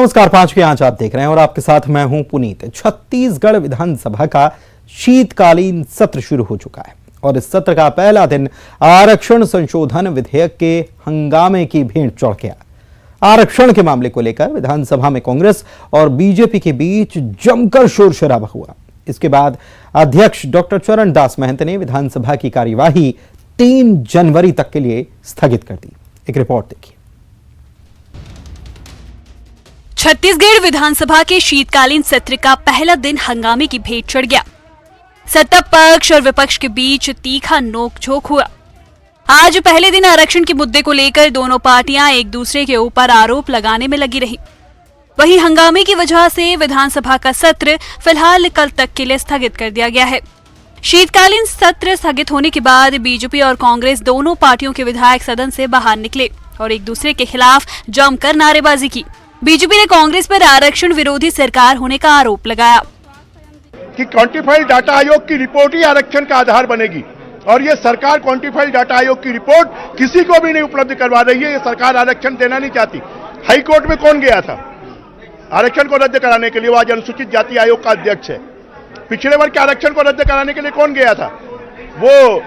नमस्कार, 5 की आंच आप देख रहे हैं और आपके साथ मैं हूं पुनीत। छत्तीसगढ़ विधानसभा का शीतकालीन सत्र शुरू हो चुका है और इस सत्र का पहला दिन आरक्षण संशोधन विधेयक के हंगामे की भेंट चढ़ गया। आरक्षण के मामले को लेकर विधानसभा में कांग्रेस और बीजेपी के बीच जमकर शोर शराबा हुआ। इसके बाद अध्यक्ष डॉक्टर चरणदास महंत ने विधानसभा की कार्यवाही 3 जनवरी तक के लिए स्थगित कर दी। एक रिपोर्ट देखिए। छत्तीसगढ़ विधानसभा के शीतकालीन सत्र का पहला दिन हंगामे की भेंट चढ़ गया। सत्ता पक्ष और विपक्ष के बीच तीखा नोकझोंक हुआ। आज पहले दिन आरक्षण के मुद्दे को लेकर दोनों पार्टियां एक दूसरे के ऊपर आरोप लगाने में लगी रही। वहीं हंगामे की वजह से विधानसभा का सत्र फिलहाल कल तक के लिए स्थगित कर दिया गया है। शीतकालीन सत्र स्थगित होने के बाद बीजेपी और कांग्रेस दोनों पार्टियों के विधायक सदन से बाहर निकले और एक दूसरे के खिलाफ जमकर नारेबाजी की। बीजेपी ने कांग्रेस पर आरक्षण विरोधी सरकार होने का आरोप लगाया कि क्वांटिफाइड डाटा आयोग की रिपोर्ट ही आरक्षण का आधार बनेगी और ये सरकार क्वांटिफाइड डाटा आयोग की रिपोर्ट किसी को भी नहीं उपलब्ध करवा रही है। ये सरकार आरक्षण देना नहीं चाहती। हाई कोर्ट में कौन गया था आरक्षण को रद्द कराने के लिए? वो आज अनुसूचित जाति आयोग का अध्यक्ष है। पिछड़े वर्ग के आरक्षण को रद्द कराने के लिए कौन गया था? वो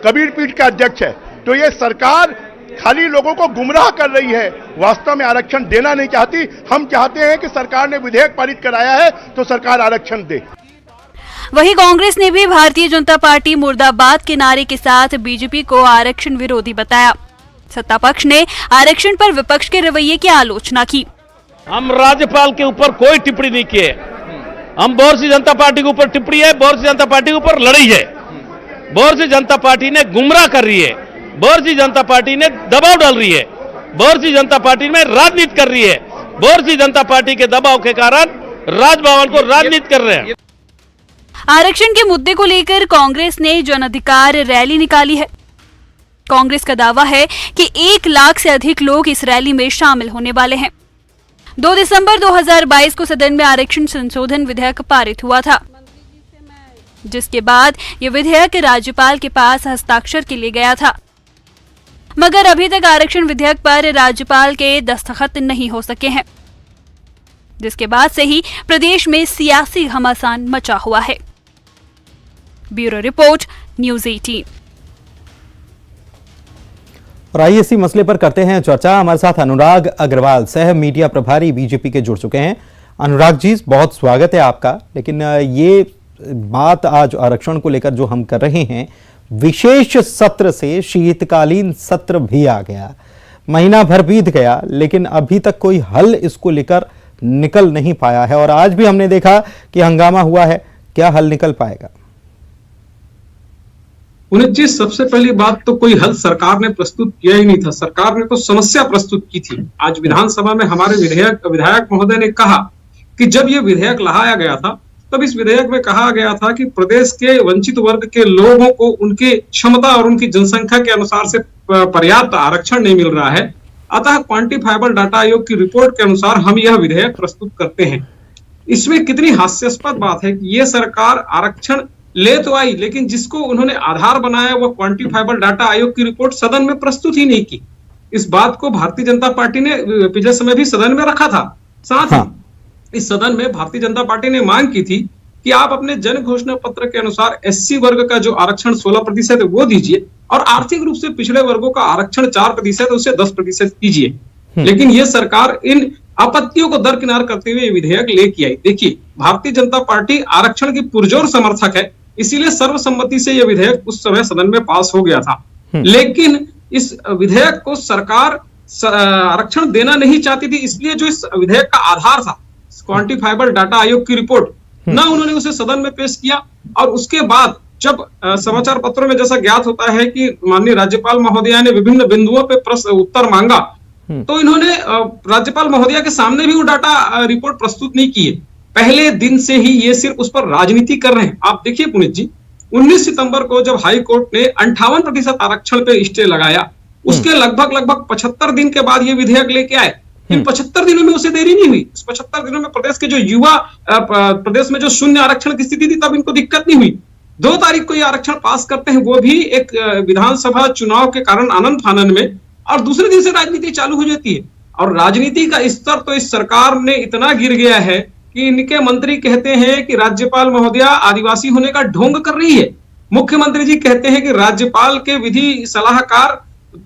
कबीर पीठ का अध्यक्ष है। तो ये सरकार खाली लोगों को गुमराह कर रही है, वास्तव में आरक्षण देना नहीं चाहती। हम चाहते हैं कि सरकार ने विधेयक पारित कराया है तो सरकार आरक्षण दे। वहीं कांग्रेस ने भी भारतीय जनता पार्टी मुर्दाबाद के नारे के साथ बीजेपी को आरक्षण विरोधी बताया। सत्ता पक्ष ने आरक्षण पर विपक्ष के रवैये की आलोचना की। हम राज्यपाल के ऊपर कोई टिप्पणी नहीं किए। हम भारतीय जनता पार्टी के ऊपर टिप्पणी है, भारतीय जनता पार्टी के ऊपर लड़ाई है। भारतीय जनता पार्टी ने गुमराह कर रही है, भारतीय जनता पार्टी ने दबाव डाल रही है, भारतीय जनता पार्टी में राजनीति कर रही है। भारतीय जनता पार्टी के दबाव के कारण राजभवन को राजनीति कर रहे हैं। आरक्षण के मुद्दे को लेकर कांग्रेस ने जन अधिकार रैली निकाली है। कांग्रेस का दावा है कि 1 लाख से अधिक लोग इस रैली में शामिल होने वाले हैं। 2 दिसंबर 2022 को सदन में आरक्षण संशोधन विधेयक पारित हुआ था, जिसके बाद यह विधेयक राज्यपाल के पास हस्ताक्षर के लिए गया था, मगर अभी तक आरक्षण विधेयक पर राज्यपाल के दस्तखत नहीं हो सके हैं, जिसके बाद से ही प्रदेश में सियासी घमासान मचा हुआ है। Bureau report, news 18। और आइए इसी मसले पर करते हैं चर्चा। हमारे साथ अनुराग अग्रवाल, सह मीडिया प्रभारी बीजेपी के, जुड़ चुके हैं। अनुराग जी, बहुत स्वागत है आपका। लेकिन ये बात आज आरक्षण को लेकर जो हम कर रहे हैं, विशेष सत्र से शीतकालीन सत्र भी आ गया, महीना भर बीत गया, लेकिन अभी तक कोई हल इसको लेकर निकल नहीं पाया है और आज भी हमने देखा कि हंगामा हुआ है। क्या हल निकल पाएगा? पुनीत जी, सबसे पहली बात तो कोई हल सरकार ने प्रस्तुत किया ही नहीं था। सरकार ने तो समस्या प्रस्तुत की थी। आज विधानसभा में हमारे विधायक महोदय ने कहा कि जब ये विधेयक लाया गया था तब इस विधेयक में कहा गया था कि प्रदेश के वंचित वर्ग के लोगों को उनके क्षमता और उनकी जनसंख्या के अनुसार से पर्याप्त आरक्षण नहीं मिल रहा है, अतः क्वांटिफाइबल डाटा आयोग की रिपोर्ट के अनुसार हम यह विधेयक प्रस्तुत करते हैं। इसमें कितनी हास्यास्पद बात है कि ये सरकार आरक्षण ले तो आई, लेकिन जिसको उन्होंने आधार बनाया वह क्वांटिफाइबल डाटा आयोग की रिपोर्ट सदन में प्रस्तुत ही नहीं की। इस बात को भारतीय जनता पार्टी ने पिछले समय भी सदन में रखा था। साथ ही इस सदन में भारतीय जनता पार्टी ने मांग की थी कि आप अपने जन घोषणा पत्र के अनुसार एससी वर्ग का जो आरक्षण 16% है वो दीजिए और आर्थिक रूप से पिछड़े वर्गों का आरक्षण 4% उसे 10% कीजिए। लेकिन ये सरकार इन आपत्तियों को दरकिनार करते हुए विधेयक लेके आई। देखिए, भारतीय जनता पार्टी आरक्षण की पुरजोर समर्थक है, इसीलिए सर्वसम्मति से यह विधेयक उस समय सदन में पास हो गया था। लेकिन इस विधेयक को सरकार आरक्षण देना नहीं चाहती थी, इसलिए जो इस विधेयक का आधार था क्वांटिफाइबल डाटा आयोग की रिपोर्ट, ना उन्होंने उसे सदन में पेश किया। और उसके बाद जब समाचार पत्रों में जैसा ज्ञात होता है कि माननीय राज्यपाल महोदया ने विभिन्न बिंदुओं पे प्रश्न उत्तर मांगा, तो इन्होंने राज्यपाल महोदया के सामने भी वो डाटा रिपोर्ट प्रस्तुत नहीं की है। पहले दिन से ही ये सिर्फ उस पर राजनीति कर रहे हैं। आप देखिए पुनीत जी, 19 सितंबर को जब हाई कोर्ट ने 58% आरक्षण पे स्टे लगाया, उसके लगभग 75 दिन के बाद ये विधेयक लेके आए। इन 75 दिनों में उसे देरी नहीं हुई। इस 75 दिनों में प्रदेश के जो युवा, प्रदेश में जो शून्य आरक्षण की स्थिति थी, तब इनको दिक्कत नहीं हुई। 2 तारीख को ये आरक्षण पास करते हैं, वो भी एक विधानसभा चुनाव के कारण आनंद फानन में, और दूसरे दिन से राजनीति चालू हो जाती है। और राजनीति का स्तर तो इस सरकार ने इतना गिर गया है कि इनके मंत्री कहते हैं कि राज्यपाल महोदया आदिवासी होने का ढोंग कर रही है। मुख्यमंत्री जी कहते हैं कि राज्यपाल के विधि सलाहकार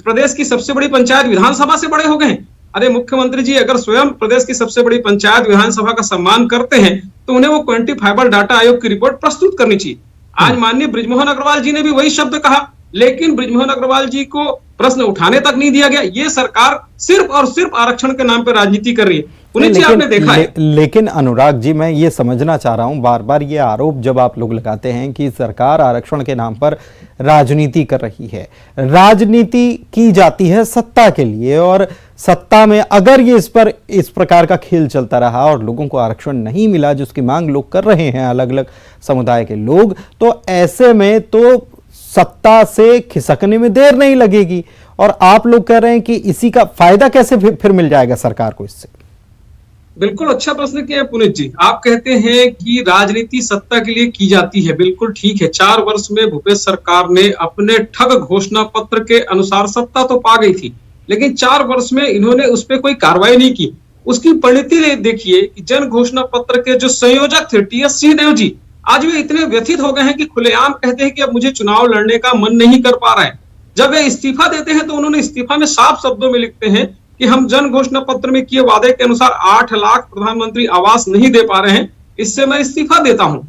प्रदेश की सबसे बड़ी पंचायत विधानसभा से बड़े हो गए हैं। अरे मुख्यमंत्री जी, अगर स्वयं प्रदेश की सबसे बड़ी पंचायत विधानसभा का सम्मान करते हैं तो उन्हें वो क्वांटिफाइबल डाटा आयोग की रिपोर्ट प्रस्तुत करनी चाहिए। आज माननीय बृजमोहन अग्रवाल जी ने भी वही शब्द कहा, लेकिन बृजमोहन अग्रवाल जी को प्रश्न उठाने तक नहीं दिया गया। ये सरकार सिर्फ और सिर्फ आरक्षण के नाम पर राजनीति कर रही है। पुनीत जी, आपने देखा है। लेकिन अनुराग जी, मैं ये समझना चाह रहा हूं, बार बार ये आरोप जब आप लोग लगाते हैं कि सरकार आरक्षण के नाम पर राजनीति कर रही है, राजनीति की जाती है सत्ता के लिए, और सत्ता में अगर ये इस प्रकार का खेल चलता रहा और लोगों को आरक्षण नहीं मिला जिसकी मांग लोग कर रहे हैं, अलग अलग समुदाय के लोग, तो ऐसे में तो सत्ता से खिसकने में देर नहीं लगेगी। और आप लोग कह रहे हैं कि इसी का फायदा कैसे फिर मिल जाएगा सरकार को इससे? बिल्कुल अच्छा प्रश्न किया पुनीत जी। आप कहते हैं कि राजनीति सत्ता के लिए की जाती है, बिल्कुल ठीक है। 4 वर्ष में भूपेश सरकार ने अपने ठग घोषणा पत्र के अनुसार सत्ता तो पा गई थी, लेकिन 4 वर्ष में इन्होंने उस पर कोई कार्रवाई नहीं की। उसकी परिणति देखिए कि जन घोषणा पत्र के जो संयोजक थे टीएस सिंहदेव जी, आज वे इतने व्यथित हो गए हैं कि खुलेआम कहते हैं कि अब मुझे चुनाव लड़ने का मन नहीं कर पा रहा है। जब वे इस्तीफा देते हैं तो उन्होंने इस्तीफा में साफ शब्दों में लिखते हैं कि हम जन घोषणा पत्र में किए वादे के अनुसार 8 लाख प्रधानमंत्री आवास नहीं दे पा रहे हैं, इससे मैं इस्तीफा देता हूं।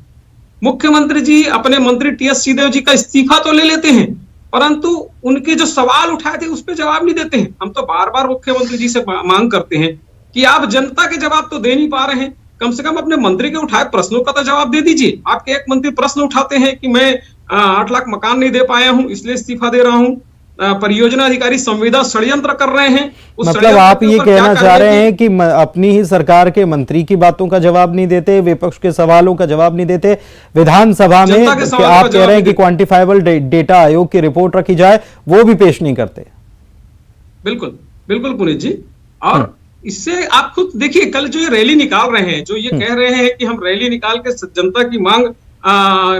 मुख्यमंत्री जी अपने मंत्री टीएस सिंहदेव जी का इस्तीफा तो ले लेते हैं, परंतु उनके जो सवाल उठाए थे उस पर जवाब नहीं देते हैं। हम तो बार बार मुख्यमंत्री जी से मांग करते हैं कि आप जनता के जवाब तो दे नहीं पा रहे हैं, कम से कम अपने मंत्री के उठाए प्रश्नों का तो जवाब दे दीजिए। आपके एक मंत्री प्रश्न उठाते हैं कि मैं 8 लाख मकान नहीं दे पाया हूं इसलिए इस्तीफा दे रहा हूं, परियोजना अधिकारी संविदा षड्यंत्र कर रहे हैं। मतलब आप ये कहना चाह रहे हैं कि अपनी ही सरकार के मंत्री की बातों का जवाब नहीं देते, विपक्ष के सवालों का जवाब नहीं देते, विधानसभा में आप कह रहे हैं कि क्वांटिफाइबल डेटा आयोग की रिपोर्ट रखी जाए, वो भी पेश नहीं करते। बिल्कुल बिल्कुल पुनीत जी, और इससे आप खुद देखिए, कल जो ये रैली निकाल रहे हैं, जो ये कह रहे हैं कि हम रैली निकाल के जनता की मांग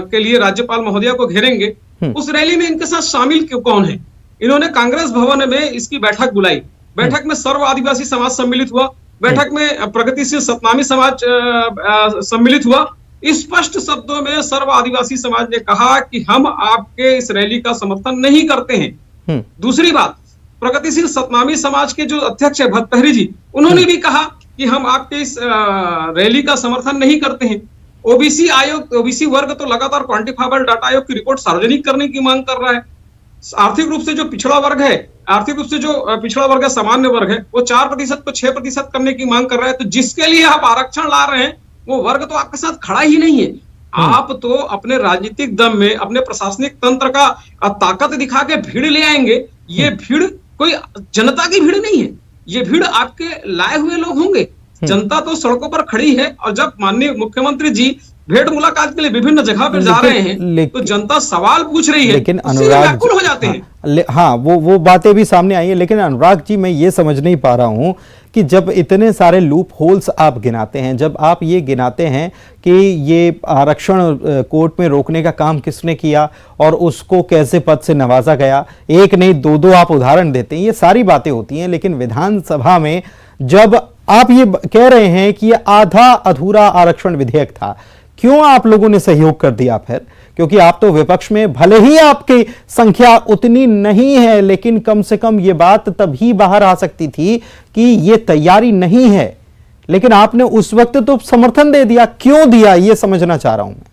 के लिए राज्यपाल महोदया को घेरेंगे, उस रैली में इनके साथ शामिल कौन है? इन्होंने कांग्रेस भवन में इसकी बैठक बुलाई। बैठक में सर्व आदिवासी समाज सम्मिलित हुआ, बैठक में प्रगतिशील सतनामी समाज सम्मिलित हुआ। स्पष्ट शब्दों में सर्व आदिवासी समाज ने कहा कि हम आपके इस रैली का समर्थन नहीं करते हैं। दूसरी बात, प्रगतिशील सतनामी समाज के जो अध्यक्ष है भट्टहरी जी, उन्होंने भी कहा कि हम आपके इस रैली का समर्थन नहीं करते हैं। ओबीसी आयोग, ओबीसी वर्ग तो लगातार क्वांटिफाइबल डाटा आयोग की रिपोर्ट सार्वजनिक करने की मांग कर रहा है। आर्थिक रूप से जो पिछड़ा वर्ग है, आर्थिक रूप से जो पिछड़ा वर्ग है, सामान्य वर्ग है, वो 4% को 6% करने की मांग कर रहा है। तो जिसके लिए आप आरक्षण ला रहे हैं वो वर्ग तो आपके साथ खड़ा ही नहीं है। आप तो अपने राजनीतिक दम में अपने प्रशासनिक तंत्र का ताकत दिखा के भीड़ ले आएंगे। ये भीड़ कोई जनता की भीड़ नहीं है, ये भीड़ आपके लाए हुए लोग होंगे। जनता तो सड़कों पर खड़ी है, और जब माननीय मुख्यमंत्री जी भेंट मुलाकात के लिए विभिन्न जगह पर जा रहे हैं तो जनता सवाल पूछ रही है, लेकिन अनुराग हो जाते हैं। हाँ, वो बातें भी सामने आई है। लेकिन अनुराग जी, मैं ये समझ नहीं पा रहा हूं कि जब इतने सारे लूप होल्स आप गिनाते हैं, जब आप ये गिनाते हैं कि ये आरक्षण कोर्ट में रोकने का काम किसने किया और उसको कैसे पद से नवाजा गया, एक नहीं दो आप उदाहरण देते हैं, ये सारी बातें होती हैं। लेकिन विधानसभा में जब आप ये कह रहे हैं कि ये आधा अधूरा आरक्षण विधेयक था, क्यों आप लोगों ने सहयोग कर दिया फिर? क्योंकि आप तो विपक्ष में, भले ही आपकी संख्या उतनी नहीं है, लेकिन कम से कम ये बात तभी बाहर आ सकती थी कि ये तैयारी नहीं है, लेकिन आपने उस वक्त तो समर्थन दे दिया। क्यों दिया, ये समझना चाह रहा हूं मैं।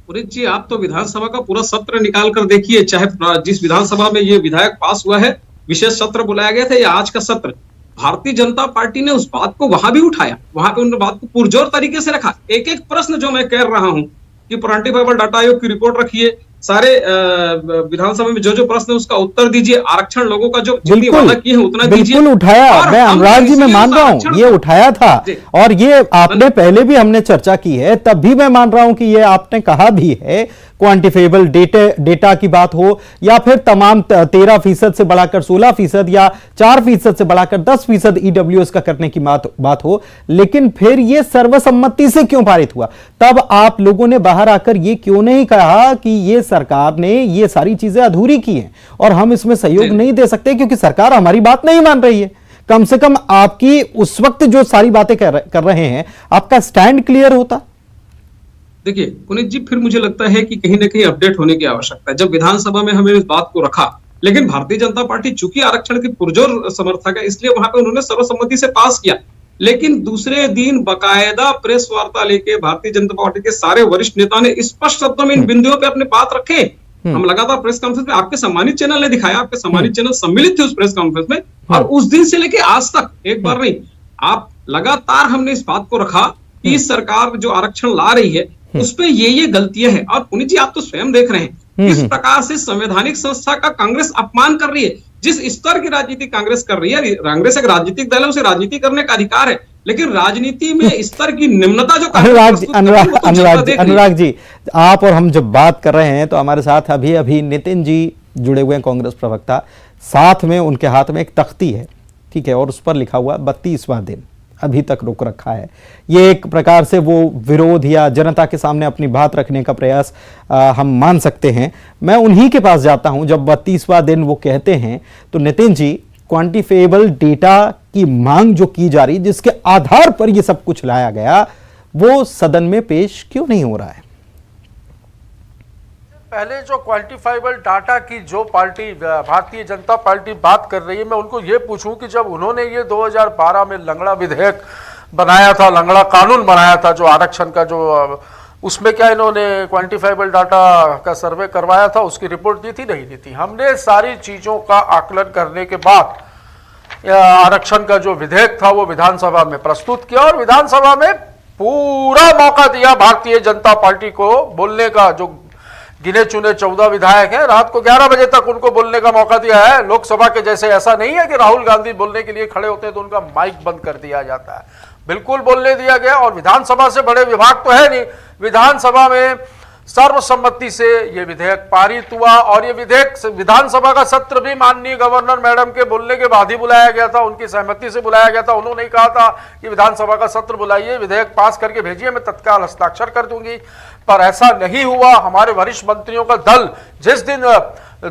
पुनीत जी, आप तो विधानसभा का पूरा सत्र निकाल कर देखिए, चाहे जिस विधानसभा में ये विधेयक पास हुआ है, विशेष सत्र बुलाया गया था या आज का सत्र, भारतीय जनता पार्टी ने उस बात को वहां भी उठाया, वहां पे उन बात को पुरजोर तरीके से रखा। एक एक प्रश्न जो मैं कह रहा हूं कि क्वांटिफाइबल डाटा आयोग की रिपोर्ट रखिए, सारे विधानसभा में जो जो प्रश्न है उसका उत्तर दीजिए, आरक्षण लोगों का जो जितनी वादा किए हैं उतना दीजिए। बिल्कुल उठाया, मैं अनुराग जी मैं मान रहा हूं ये उठाया था, और ये आपने पहले भी हमने चर्चा की है, तब भी मैं मान रहा हूं कि ये आपने कहा भी है। क्वांटिफाइबल डेटा की बात हो या फिर तमाम 13% से बढ़ाकर 16% या 4% से बढ़ाकर 10% ईडब्ल्यूएस का करने की बात हो, लेकिन फिर यह सर्वसम्मति से क्यों पारित हुआ? तब आप लोगों ने बाहर आकर यह क्यों नहीं कहा कि यह सरकार ने ये सारी चीजें अधूरी की हैं और हम इसमें सहयोग नहीं दे सकते क्योंकि सरकार हमारी बात नहीं मान रही है? कम से कम आपकी उस वक्त जो सारी बातें कर रहे हैं, आपका स्टैंड क्लियर होता। देखिए पुनीत जी, फिर मुझे लगता है कि कहीं ना कहीं अपडेट होने की आवश्यकता है। जब विधानसभा में हमने इस बात को रखा, लेकिन भारतीय जनता पार्टी चूंकि आरक्षण की पुरजोर समर्थक है, इसलिए वहां पे उन्होंने सर्वसम्मति से पास किया। लेकिन दूसरे दिन बकायदा प्रेस वार्ता लेके भारतीय जनता पार्टी के सारे वरिष्ठ नेता ने स्पष्ट शब्दों में इन बिंदुओं पे अपने बात रखे। हम लगातार प्रेस कॉन्फ्रेंस में, आपके सम्मानित चैनल ने दिखाया, आपके सम्मानित चैनल सम्मिलित थे उस प्रेस कॉन्फ्रेंस में, और उस दिन से लेके आज तक एक बार नहीं, आप लगातार हमने इस बात को रखा कि इस सरकार जो आरक्षण ला रही है उस पे ये गलतियां हैं। और पुनीत जी, आप तो स्वयं देख रहे हैं किस प्रकार से संवैधानिक संस्था का कांग्रेस अपमान कर रही है। जिस स्तर की राजनीति कांग्रेस कर रही है, कांग्रेस एक राजनीतिक दल है, उसे राजनीति करने का अधिकार है, लेकिन राजनीति में स्तर की निम्नता जो अनुराग जी, आप और हम जब बात कर रहे हैं तो हमारे साथ अभी अभी नितिन जी जुड़े हुए हैं, कांग्रेस प्रवक्ता। साथ में उनके हाथ में एक तख्ती है, ठीक है, और उस पर लिखा हुआ 32वां दिन अभी तक रोक रखा है। ये एक प्रकार से वो विरोध या जनता के सामने अपनी बात रखने का प्रयास हम मान सकते हैं। मैं उन्हीं के पास जाता हूं, जब 32वां दिन वो कहते हैं तो नितिन जी, क्वांटिफिएबल डेटा की मांग जो की जा रही, जिसके आधार पर ये सब कुछ लाया गया, वो सदन में पेश क्यों नहीं हो रहा है? पहले जो क्वांटिफाइबल डाटा की जो पार्टी भारतीय जनता पार्टी बात कर रही है, मैं उनको ये पूछूं कि जब उन्होंने ये 2012 में लंगड़ा विधेयक बनाया था, लंगड़ा कानून बनाया था जो आरक्षण का, जो उसमें क्या इन्होंने क्वांटिफाइबल डाटा का सर्वे करवाया था, उसकी रिपोर्ट दी थी? नहीं दी थी। हमने सारी चीजों का आकलन करने के बाद आरक्षण का जो विधेयक था वो विधानसभा में प्रस्तुत किया, और विधानसभा में पूरा मौका दिया भारतीय जनता पार्टी को बोलने का। जो गिने चुने 14 विधायक हैं, रात को 11 बजे तक उनको बोलने का मौका दिया है। लोकसभा के जैसे ऐसा नहीं है कि राहुल गांधी बोलने के लिए खड़े होते हैं तो उनका माइक बंद कर दिया जाता है, बिल्कुल बोलने दिया गया। और विधानसभा से बड़े विभाग तो है नहीं, विधानसभा में सर्वसम्मति से ये विधेयक पारित हुआ, और ये विधेयक विधानसभा का सत्र भी माननीय गवर्नर मैडम के बोलने के बाद ही बुलाया गया था, उनकी सहमति से बुलाया गया था। उन्होंने ही कहा था कि विधानसभा का सत्र बुलाइए, विधेयक पास करके भेजिए, मैं तत्काल हस्ताक्षर कर दूंगी, पर ऐसा नहीं हुआ। हमारे वरिष्ठ मंत्रियों का दल जिस दिन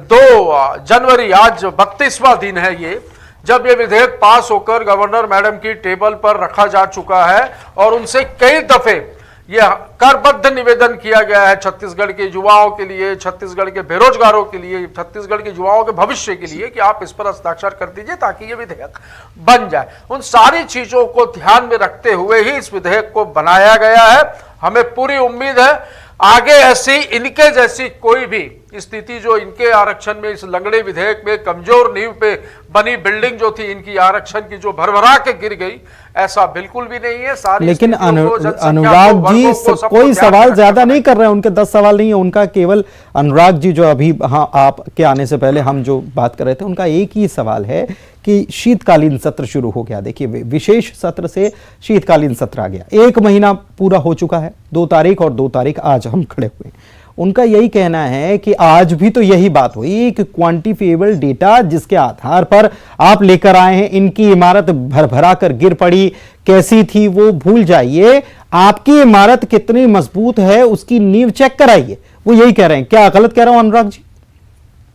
2 जनवरी, आज 32वां दिन है ये, जब ये विधेयक पास होकर गवर्नर मैडम की टेबल पर रखा जा चुका है, और उनसे कई दफे यह करबद्ध निवेदन किया गया है छत्तीसगढ़ के युवाओं के लिए, छत्तीसगढ़ के बेरोजगारों के लिए, छत्तीसगढ़ के युवाओं के भविष्य के लिए, कि आप इस पर हस्ताक्षर कर दीजिए ताकि ये विधेयक बन जाए। उन सारी चीजों को ध्यान में रखते हुए ही इस विधेयक को बनाया गया है। हमें पूरी उम्मीद है आगे ऐसी, इनके जैसी कोई भी स्थिति जो इनके आरक्षण में, इस लंगड़े विधेयक में कमजोर नींव पे बनी बिल्डिंग जो थी इनकी आरक्षण की, जो भरभरा के गिर गई, ऐसा बिल्कुल भी नहीं है। सारी लेकिन अनुराग जी कोई सवाल ज्यादा नहीं कर रहे हैं, उनके 10 सवाल नहीं है, उनका केवल अनुराग जी जो अभी आपके आने से पहले हम जो बात कर रहे थे, उनका एक ही सवाल है कि शीतकालीन सत्र शुरू हो गया। देखिए, विशेष सत्र से शीतकालीन सत्र आ गया, 1 महीना पूरा हो चुका है, 2 तारीख और 2 तारीख आज हम खड़े हुए। उनका यही कहना है कि आज भी तो यही बात हुई कि क्वांटिफिएबल डेटा जिसके आधार पर आप लेकर आए हैं, इनकी इमारत भरभरा कर गिर पड़ी, कैसी थी वो भूल जाइए, आपकी इमारत कितनी मजबूत है उसकी नींव चेक कराइए। वो यही कह रहे हैं। क्या गलत कह रहा हूं अनुराग जी?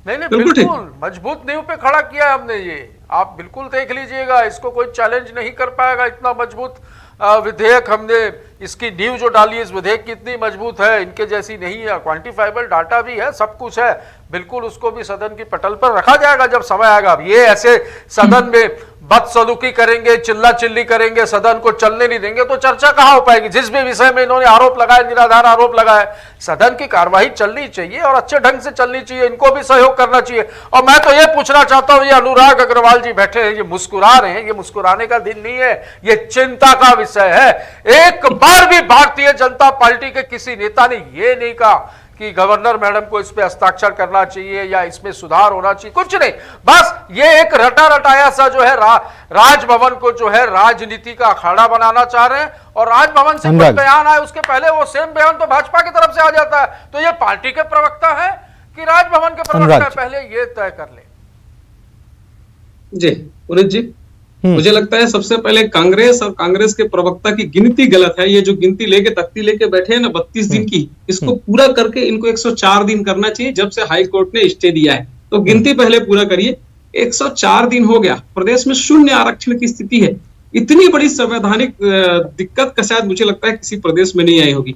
नहीं, बिल्कुल मजबूत नींव पे खड़ा किया है हमने। ये आप बिल्कुल देख लीजिएगा, इसको कोई चैलेंज नहीं कर पाएगा। इतना मजबूत विधेयक हमने, इसकी नींव जो डाली है इस विधेयक की इतनी मजबूत है, इनके जैसी नहीं है। क्वांटिफाइबल डाटा भी है, सब कुछ है, बिल्कुल उसको भी सदन की पटल पर रखा जाएगा जब समय आएगा। ये ऐसे सदन में बदसलूकी करेंगे, चिल्ला चिल्ली करेंगे, सदन को चलने नहीं देंगे तो चर्चा कहां हो पाएगी। जिस भी विषय में इन्होंने आरोप लगाए, निराधार आरोप लगाए, सदन की कार्यवाही चलनी चाहिए और अच्छे ढंग से चलनी चाहिए, इनको भी सहयोग करना चाहिए। और मैं तो ये पूछना चाहता हूं, ये अनुराग अग्रवाल जी बैठे हैं, ये मुस्कुरा रहे हैं, ये मुस्कुराने का दिन नहीं है, ये चिंता का विषय है। एक बार भी भारतीय जनता पार्टी के किसी नेता ने ये नहीं कहा कि गवर्नर मैडम को इस पे हस्ताक्षर करना चाहिए या इसमें सुधार होना चाहिए, कुछ नहीं। बस ये एक रटा रटाया सा जो है राजभवन को जो है राजनीति का अखाड़ा बनाना चाह रहे हैं। और राजभवन से कोई बयान आए उसके पहले वो सेम बयान तो भाजपा की तरफ से आ जाता है। तो ये पार्टी के प्रवक्ता है कि राजभवन के प्रवक्ता है, पहले ये तय कर ले। जी पुनीत जी, मुझे लगता है सबसे पहले कांग्रेस और कांग्रेस के प्रवक्ता की गिनती गलत है। ये जो गिनती लेके तख्ती लेके बैठे हैं ना 32 दिन की, इसको पूरा करके इनको 104 दिन करना चाहिए। जब से हाई कोर्ट ने स्टे दिया है तो गिनती पहले पूरा करिए। 104 दिन हो गया, प्रदेश में शून्य आरक्षण की स्थिति है। इतनी बड़ी संवैधानिक दिक्कत का शायद मुझे लगता है किसी प्रदेश में नहीं आई होगी।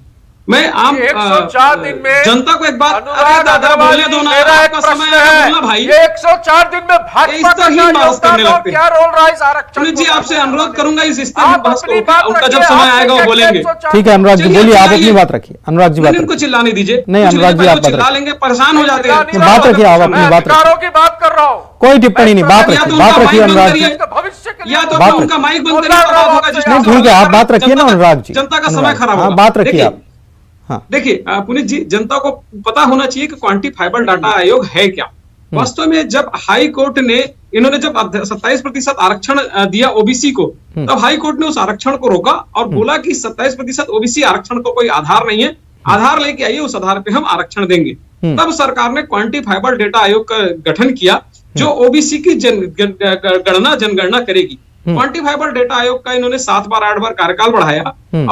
मैं आम 104 दिन में जनता को एक बात, अनुराग दादा बोलने दो ना, मेरा एक आपका प्रश्न समय है बोलना भाई। ये 104 दिन में भाजपा इस का तरह ही क्या बहस करने योगदान और लगते हैं। क्या रोल रहा है इस आरक्षण पुनीत जी, को? आपसे अनुरोध करूंगा इस स्तर आप में बहस अपनी को, बात उनका जब रखिए, समय आप आएगा वो देखिए बोलेंगे। 104 ठीक है अनुराग जी, चलिए, बोलिए, आप चिल्लाइए। अपनी बात रखिए। अनुराग जी बात नहीं, उनको रखिए। चिल्लाने दीजिए। नहीं, कुछ अनुराग जी, भाई आप वो बात चिल्ला रखिए। लेंगे, परेशान हो जाते हैं। बात रखिए, आप अपनी मैं बात रखिए। अधिकारों की बात कर रहा हूँ। कोई टिप्पणी नहीं, बात या तो रखिए, उनका बात रखिए माइक बंद अनुराग जी। करिए, भविष्य के लिए या तो बात उनका माइक बंद बोल करिए, रहा तो बात हूं होगा आपसे। जिस नहीं, ठीक है, आप बात रखिए ना अनुराग जी। जनता का समय अनुराग, खराब हाँ, होगा। बात रखिए देखिए, आप। हाँ, देखिए पुनीत जी, जनता को पता होना चाहिए कि क्वांटिफाइबल डाटा आयोग है क्या। वास्तव में जब हाई कोर्ट ने, इन्होंने जब 27% आरक्षण दिया ओबीसी को, तब हाई कोर्ट ने उस आरक्षण को रोका और बोला कि 27% ओबीसी आरक्षण को कोई आधार नहीं है, आधार लेके आइए, उस आधार पे हम आरक्षण देंगे। तब सरकार ने क्वांटिफाइबल डेटा आयोग का गठन किया, जो ओबीसी की जनगणना करेगी। क्वांटिफाइबल डेटा आयोग का इन्होंने 7 बार 8 बार कार्यकाल बढ़ाया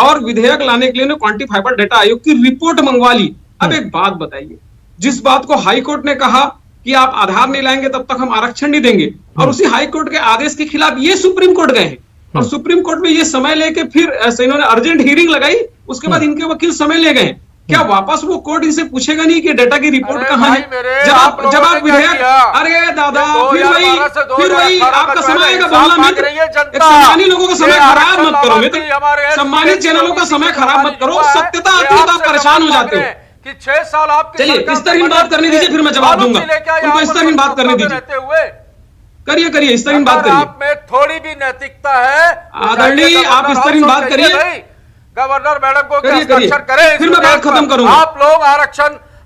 और विधेयक लाने के लिए इन्होंने क्वांटिफाइबल डेटा आयोग की रिपोर्ट मंगवा ली। अब एक बात बताइए, जिस बात को हाई कोर्ट ने कहा कि आप आधार नहीं लाएंगे तब तक हम आरक्षण नहीं देंगे, और उसी हाई कोर्ट के आदेश के खिलाफ ये सुप्रीम कोर्ट गए हैं, और सुप्रीम कोर्ट में ये समय लेके फिर इन्होंने अर्जेंट हियरिंग लगाई, उसके बाद इनके वकील समय ले गए। क्या वापस वो कोर्ट इनसे पूछेगा नहीं कि डेटा की रिपोर्ट कहाँ है? जब आप विधेयक, अरे दादा, फिर वही आपका समय आएगा बोलना मत। एक सम्मानित लोगों का समय खराब मत करो, मित्र, सम्मानित चैनलों का समय खराब मत करो। सत्यता आती है तो आप परेशान हो जाते हो। कि 6 साल आपके चलिए, सरकार इस तरह की में बात करने दीजिए, फिर मैं जवाब दूंगा। उनको इस तरह की बात करने दीजिए। करिए, इस तरह की बात करिए। आप में थोड़ी भी नैतिकता है, आदरणीय, आप इस तरह की बात करिए। गवर्नर मैडम को करिए, हस्ताक्षर करें, फिर मैं बात खत्म करूंगा। आप लोग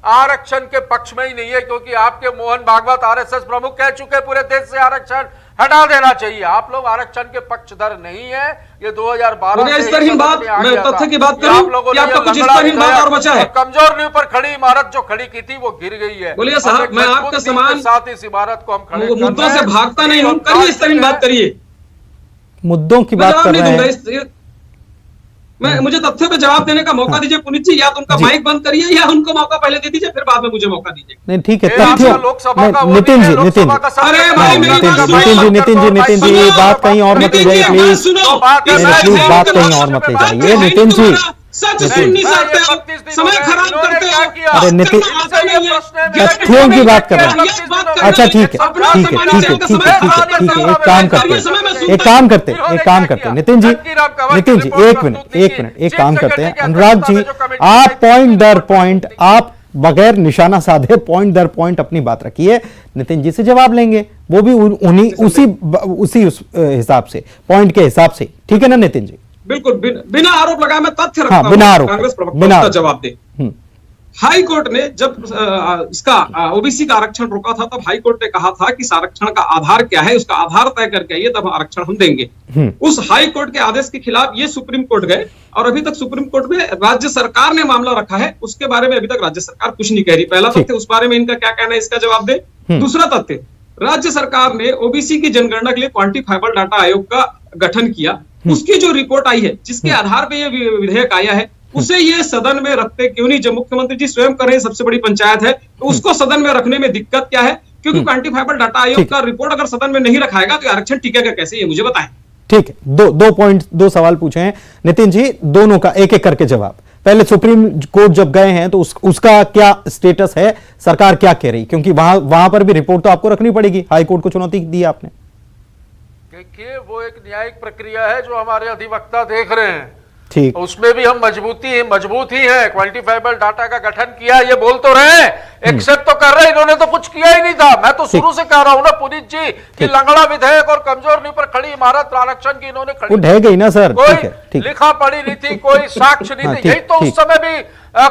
आरक्षण के पक्ष में ही नहीं है, क्योंकि आपके मोहन भागवत आरएसएस प्रमुख कह चुके पूरे देश से आरक्षण हटा देना चाहिए। आप लोग आरक्षण के पक्षधर नहीं है। ये 2012 इस तरह की बात, मैं तथ्य की बात करूं कि आपका कुछ इस तरह की बात और बचा है। कमजोर नींव पर खड़ी इमारत जो खड़ी की थी वो गिर गई है। बोलिए साहब, मैं आपका समान साथ इस इमारत को हम खड़े मुद्दों से भागता नहीं हूं। करिए, इस तरह की बात करिए। मुद्दों की बात कर रहे हैं। मुझे तथ्यों पे जवाब देने का मौका दीजिए पुनीत जी, या तो उनका माइक बंद करिए या उनको मौका पहले दे दीजिए, फिर बाद में मुझे मौका दीजिए। नहीं, ठीक है, तथ्यों, नितिन जी, अरे भाई नितिन जी, बात कहीं और मत ले जाइए प्लीज, प्लीज बात कहीं और मत ले जाइए नितिन जी। सच सुन नहीं सकते हो, समय खराब करते हो। अरे नितिन, तथ्यों की बात कर रहे हैं। अच्छा, ठीक है, एक काम करते हैं नितिन जी, एक मिनट काम करते हैं। अनुराग जी, आप पॉइंट दर पॉइंट, आप बगैर निशाना साधे पॉइंट दर पॉइंट अपनी बात रखिए, नितिन जी से जवाब लेंगे, वो भी उन्हीं उसी हिसाब से, पॉइंट के हिसाब से, ठीक है ना नितिन जी? बिल्कुल, बिना आरोप लगाए मैं तथ्य रखता हूं। बिना आरोप, कांग्रेस प्रवक्ता का जवाब दे। हाई कोर्ट ने जब इसका ओबीसी का आरक्षण रोका था, तब हाई कोर्ट ने कहा था कि इस आरक्षण का आधार क्या है, उसका आधार तय करके आइए, तब आरक्षण हम देंगे। उस हाई कोर्ट के आदेश के खिलाफ ये सुप्रीम कोर्ट गए, और अभी तक सुप्रीम कोर्ट में राज्य सरकार ने मामला रखा है। उसके बारे में अभी तक राज्य सरकार कुछ नहीं कह रही। पहला तथ्य, उस बारे में इनका क्या कहना है, इसका जवाब दे। दूसरा तथ्य, राज्य सरकार ने ओबीसी की जनगणना के लिए क्वांटिफाइबल डाटा आयोग का गठन किया। उसकी जो रिपोर्ट आई है, जिसके आधार पे ये विधेयक आया है, उसे ये सदन में रखते क्यों नहीं? जब मुख्यमंत्री जी स्वयं कर रहे हैं, सबसे बड़ी पंचायत है, तो उसको सदन में रखने में दिक्कत क्या है? क्योंकि क्वांटिफाइबल डाटा आयोग का रिपोर्ट अगर सदन में नहीं रखाएगा तो आरक्षण टिकेगा कैसे, ये मुझे बताएं। ठीक है, दो पॉइंट, 2 सवाल पूछे हैं नितिन जी, दोनों का एक एक करके जवाब। पहले सुप्रीम कोर्ट जब गए हैं तो उसका क्या स्टेटस है, सरकार क्या कह रही? क्योंकि वहां पर भी रिपोर्ट तो आपको रखनी पड़ेगी, हाई कोर्ट को चुनौती दी आपने। देखिए, वो एक न्यायिक प्रक्रिया है जो हमारे अधिवक्ता देख रहे हैं। ठीक, उसमें भी हम मजबूत ही है। क्वांटिफाइबल डाटा का गठन किया, ये बोल तो रहे हैं, एक्सेप्ट तो कर रहे हैं, इन्होंने तो कुछ किया ही नहीं था। मैं तो शुरू से कह रहा हूं ना पुनीत जी कि लंगड़ा विधेयक और कमजोर नींव पर खड़ी इमारत आरक्षण की इन्होंने खड़ी, वो ढह गई ना सर। कोई लिखा पढ़ी नहीं थी, कोई साक्ष्य नहीं थी। यही तो उस समय भी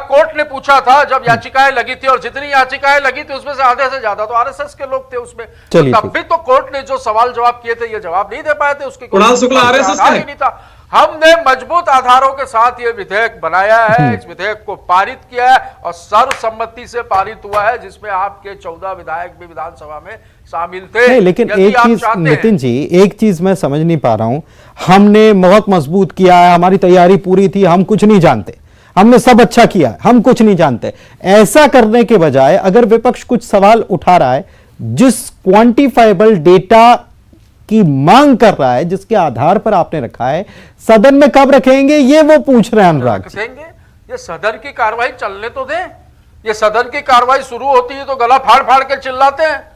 कोर्ट ने पूछा था जब याचिकाएं लगी थी, और जितनी याचिकाएं लगी थी उसमें से आधे से ज्यादा तो आरएसएस के लोग थे उसमें। तब भी तो कोर्ट ने जो सवाल जवाब किए थे, ये जवाब नहीं दे पाए थे। उसकी कुणाल शुक्ला आरएसएस का नहीं था। हमने मजबूत आधारों के साथ ये विधेयक बनाया है, इस विधेयक को पारित किया है, और सर्वसम्मति से पारित हुआ है, जिसमें आपके 14 विधायक भी विधानसभा में शामिल थे। नहीं, लेकिन एक चीज नितिन जी, एक चीज मैं समझ नहीं पा रहा हूं, हमने बहुत मजबूत किया है, हमारी तैयारी पूरी थी, हम कुछ नहीं जानते, हमने सब अच्छा किया, हम कुछ नहीं जानते, ऐसा करने के बजाय अगर विपक्ष कुछ सवाल उठा रहा है जिस क्वांटिफाइबल डेटा की मांग कर रहा है, जिसके आधार पर आपने रखा है, सदन में कब रखेंगे ये वो पूछ रहे हैं अनुराग जी। रखेंगे, ये सदन की कार्रवाई चलने तो दें। ये सदन की कार्रवाई शुरू होती है तो गला फाड़ फाड़ के चिल्लाते हैं,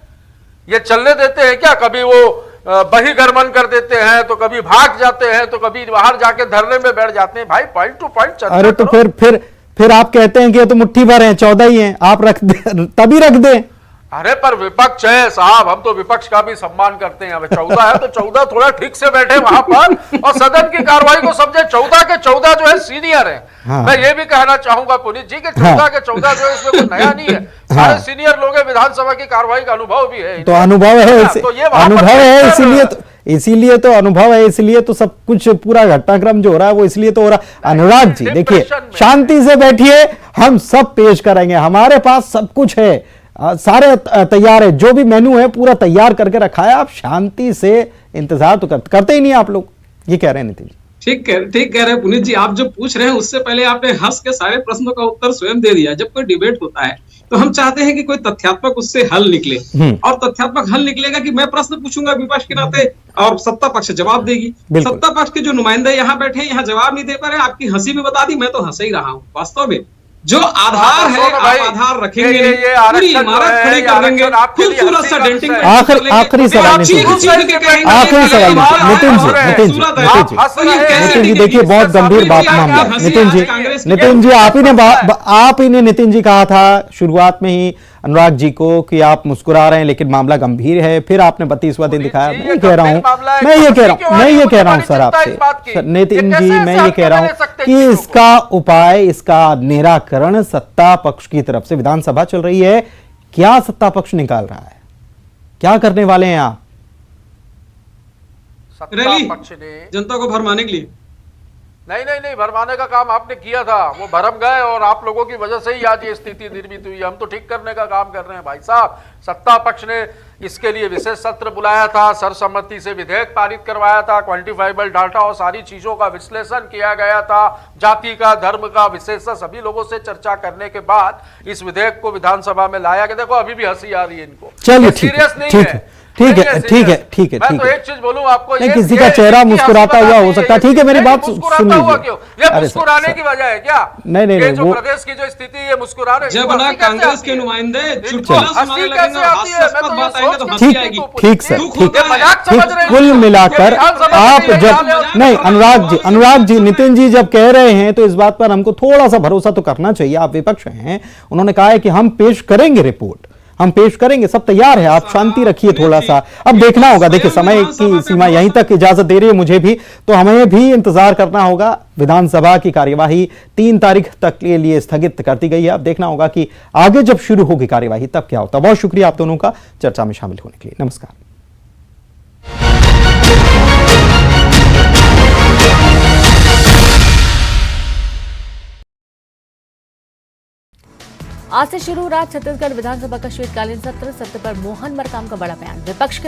ये चलने देते हैं क्या? कभी वो बहिर्गमन कर देते हैं, तो कभी भाग जाते हैं, तो कभी बाहर जाके धरने में बैठ जाते हैं। भाई पॉइंट टू पॉइंट चर्चा अरे तो करो। फिर आप कहते हैं कि ये तो मुट्ठी भर हैं, 14 ही हैं, आप रख दे, तभी रख दें। अरे पर विपक्ष है साहब, हम तो विपक्ष का भी सम्मान करते हैं। 14 है तो 14 थोड़ा ठीक से बैठे वहां पर और सदन की कार्रवाई को समझे। 14 के 14 जो है सीनियर है। हाँ। मैं ये भी कहना चाहूंगा पुनीत जी के 14 के 14 जो है उसमें कोई नया नहीं है। सारे सीनियर लोग हैं, विधानसभा की कार्रवाई का अनुभव भी है। तो अनुभव है, तो ये वहां पर अनुभव है, इसीलिए तो अनुभव है, इसलिए तो सब कुछ पूरा घटनाक्रम जो हो रहा है वो इसलिए तो हो रहा है। अनुराग जी देखिए, शांति से बैठिए, हम सब पेश करेंगे, हमारे पास सब कुछ है, सारे तैयार है, जो भी मेनू है पूरा तैयार करके रखा है। आप शांति से इंतजार तो करते ही नहीं आप लोग, ये कह रहे हैं नितिन जी। ठीक कह रहे हैं पुनीत जी। आप जो पूछ रहे हैं उससे पहले आपने हंस के सारे प्रश्नों का उत्तर स्वयं दे दिया। जब कोई डिबेट होता है तो हम चाहते हैं कि कोई तथ्यात्मक उससे हल निकले, और तथ्यात्मक हल निकलेगा कि मैं प्रश्न पूछूंगा विपक्ष के नाते और सत्ता पक्ष जवाब देगी। सत्ता पक्ष के जो नुमाइंदे यहाँ बैठे यहाँ जवाब नहीं दे पा रहे। आपकी हंसी भी बता दी, मैं तो हंस ही रहा हूँ। वास्तव में जो आधार है, आप आधार रखेंगे, पूरी इमारत खड़ी कर देंगे, खूबसूरत सा डेंटिंग। आखिरी सवाल नितिन जी, देखिए बहुत गंभीर बात मामला। नितिन जी आपने नितिन जी कहा था शुरुआत में ही अनुराग जी को कि आप मुस्कुरा रहे हैं लेकिन मामला गंभीर है, फिर आपने 32वां दिन दिखाया। मैं ये कह रहा हूं सर आपसे, नितिन जी मैं ये कह रहा हूं कि इसका उपाय, इसका निराकरण सत्ता पक्ष की तरफ से, विधानसभा चल रही है, क्या सत्ता पक्ष निकाल रहा है, क्या करने वाले हैं आप? सत्ता पक्ष ने जनता को भरमाने के लिए नहीं भरमाने का काम आपने किया था, वो भरम गए और आप लोगों की वजह से ही आज ये स्थिति निर्मित हुई। हम तो ठीक करने का काम कर रहे हैं भाई साहब। सत्ता पक्ष ने इसके लिए विशेष सत्र बुलाया था, सर्वसम्मति से विधेयक पारित करवाया था, क्वांटिफाइबल डाटा और सारी चीजों का विश्लेषण किया गया था, जाति का, धर्म का, विशेषता सभी लोगों से चर्चा करने के बाद इस विधेयक को विधानसभा में लाया गया। देखो अभी भी हंसी आ रही है इनको, चलिए सीरियस नहीं है। ठीक है। मैं तो एक चीज बोलूं आपको, नहीं किसी का चेहरा मुस्कुराता हुआ हो सकता है। ठीक है, मेरी बात सुन लीजिए। ये मुस्कुराने की वजह है क्या? नहीं जो प्रदेश की जो स्थिति है मुस्कुराने जब ना कांग्रेस के नुमाइंदे हंसी कैसे आती है? मैं तो ये सोच ठीक सर, ठीक। कुल मिलाकर आप जब नहीं अनुराग जी नितिन जी जब कह रहे हैं तो इस बात पर हमको थोड़ा सा भरोसा तो करना चाहिए। आप विपक्ष हैं, उन्होंने कहा है कि हम पेश करेंगे रिपोर्ट, हम पेश करेंगे, सब तैयार है, आप शांति रखिए थोड़ा सा। अब देखना होगा, देखिए समय की सीमा यहीं तक इजाजत दे रही है मुझे भी, तो हमें भी इंतजार करना होगा। विधानसभा की कार्यवाही 3 तारीख तक के लिए स्थगित कर दी गई है। अब देखना होगा कि आगे जब शुरू होगी कार्यवाही तब क्या होता है। बहुत शुक्रिया आप दोनों का चर्चा में शामिल होने के लिए। नमस्कार। आज से शुरू रहा छत्तीसगढ़ विधानसभा का शीतकालीन सत्र पर मोहन मरकाम का बड़ा बयान। विपक्ष के